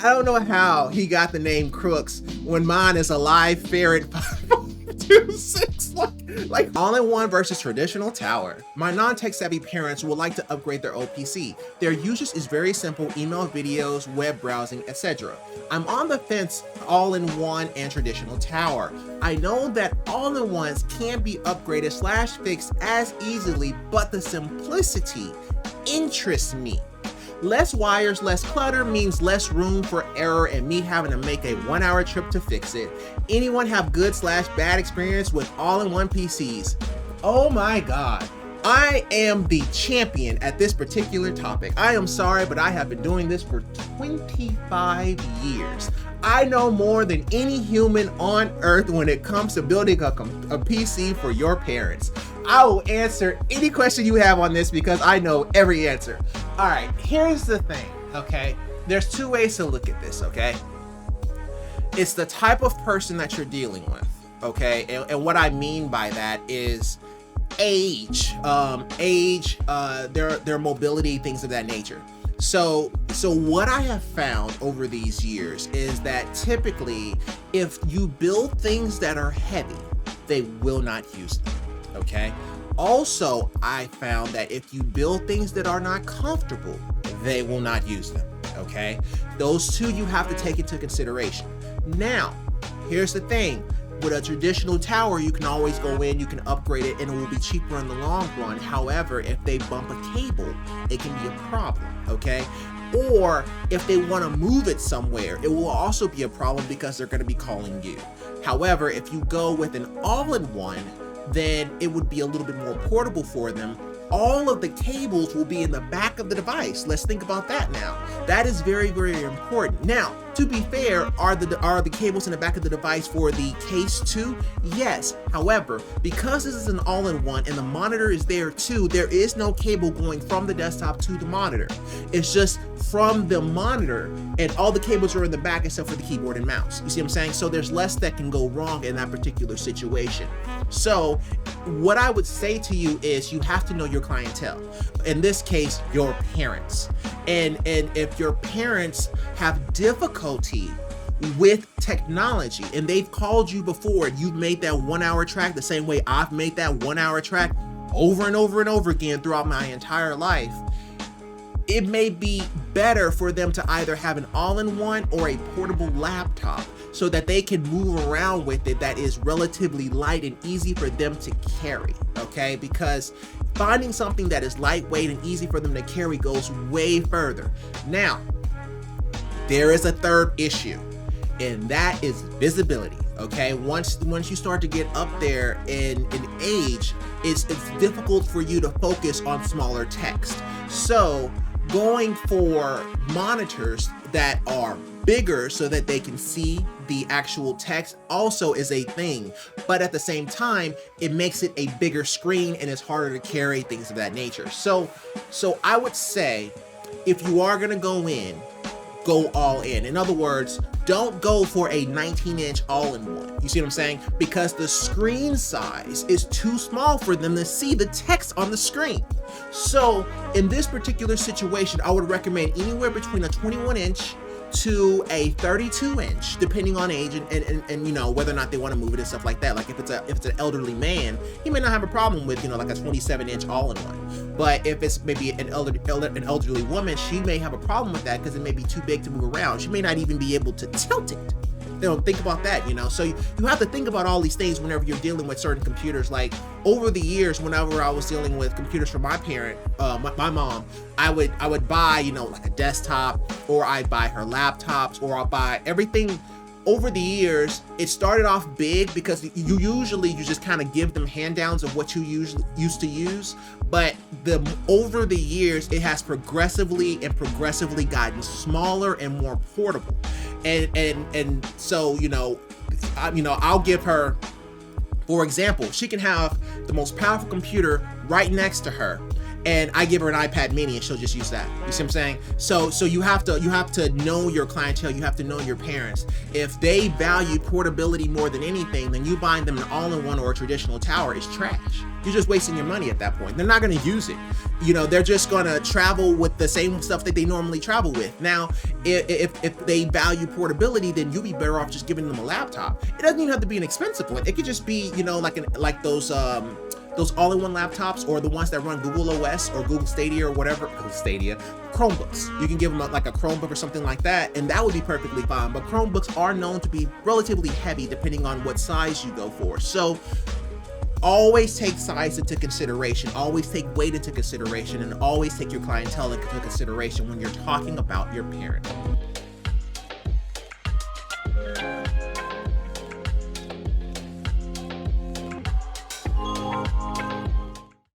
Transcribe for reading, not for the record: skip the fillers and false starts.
I don't know how he got the name Crooks when mine is a live ferret 526. Like all-in-one versus traditional tower. My non-tech savvy parents would like to upgrade their old PC. Their usage is very simple: email, videos, web browsing, etc. I'm on the fence all-in-one and traditional tower. I know that all-in-ones can be upgraded / fixed as easily, but the simplicity interests me. Less wires, less clutter means less room for error and me having to make a 1-hour trip to fix it. Anyone have good / bad experience with all-in-one PCs? Oh my God. I am the champion at this particular topic. I am sorry, but I have been doing this for 25 years. I know more than any human on earth when it comes to building a PC for your parents. I will answer any question you have on this because I know every answer. All right, here's the thing, okay? There's two ways to look at this, okay? It's the type of person that you're dealing with, okay? And what I mean by that is age, their mobility, things of that nature. So what I have found over these years is that typically if you build things that are heavy, they will not use them. Okay. Also, I found that if you build things that are not comfortable, they will not use them. Okay. Those two you have to take into consideration. Now, here's the thing. With a traditional tower, you can always go in, you can upgrade it, and it will be cheaper in the long run. However, if they bump a cable, it can be a problem, okay? Or if they want to move it somewhere, it will also be a problem because they're going to be calling you. However, if you go with an all-in-one, then it would be a little bit more portable for them. All of the cables will be in the back of the device. Let's think about that now. That is very, very important. Now, to be fair, are the cables in the back of the device for the case too? Yes. However, because this is an all-in-one and the monitor is there too, there is no cable going from the desktop to the monitor. It's just from the monitor, and all the cables are in the back except for the keyboard and mouse. You see what I'm saying? So there's less that can go wrong in that particular situation. So what I would say to you is you have to know your clientele. In this case, your parents. And if your parents have difficulty with technology and they've called you before and you've made that 1-hour track the same way I've made that 1-hour track over and over and over again throughout my entire life, it may be better for them to either have an all-in-one or a portable laptop so that they can move around with it that is relatively light and easy for them to carry, okay? Because finding something that is lightweight and easy for them to carry goes way further. Now, there is a third issue, and that is visibility, okay? Once you start to get up there in age, it's difficult for you to focus on smaller text. So going for monitors that are bigger so that they can see the actual text also is a thing, but at the same time it makes it a bigger screen and it's harder to carry, things of that nature. So I would say if you are going to go in, go all in. In other words, don't go for a 19-inch all-in-one. You see what I'm saying? Because the screen size is too small for them to see the text on the screen. So in this particular situation, I would recommend anywhere between a 21-inch to a 32-inch, depending on age and you know whether or not they want to move it and stuff like that. Like if it's an elderly man, he may not have a problem with, you know, like a 27-inch all-in-one. But if it's maybe an elderly woman, she may have a problem with that because it may be too big to move around. She may not even be able to tilt it. You know, think about that, you know. So you have to think about all these things whenever you're dealing with certain computers. Like over the years, whenever I was dealing with computers for my parent, my mom, I would buy, you know, like a desktop, or I'd buy her laptops, or I'll buy everything. Over the years, it started off big because you just kind of give them hand-downs of what you used to use. But over the years, it has progressively gotten smaller and more portable. And so, you know, I'll give her, for example, she can have the most powerful computer right next to her, and I give her an iPad mini and she'll just use that. You see what I'm saying? So you have to know your clientele, you have to know your parents. If they value portability more than anything, then you buying them an all-in-one or a traditional tower is trash. You're just wasting your money at that point. They're not going to use it. You know, they're just going to travel with the same stuff that they normally travel with. Now, if they value portability, then you'll be better off just giving them a laptop. It doesn't even have to be an expensive one. It could just be, you know, like those all-in-one laptops, or the ones that run Google OS or Google Stadia or whatever, Chromebooks. You can give them like a Chromebook or something like that, and that would be perfectly fine. But Chromebooks are known to be relatively heavy depending on what size you go for. So always take size into consideration, always take weight into consideration, and always take your clientele into consideration when you're talking about your parent.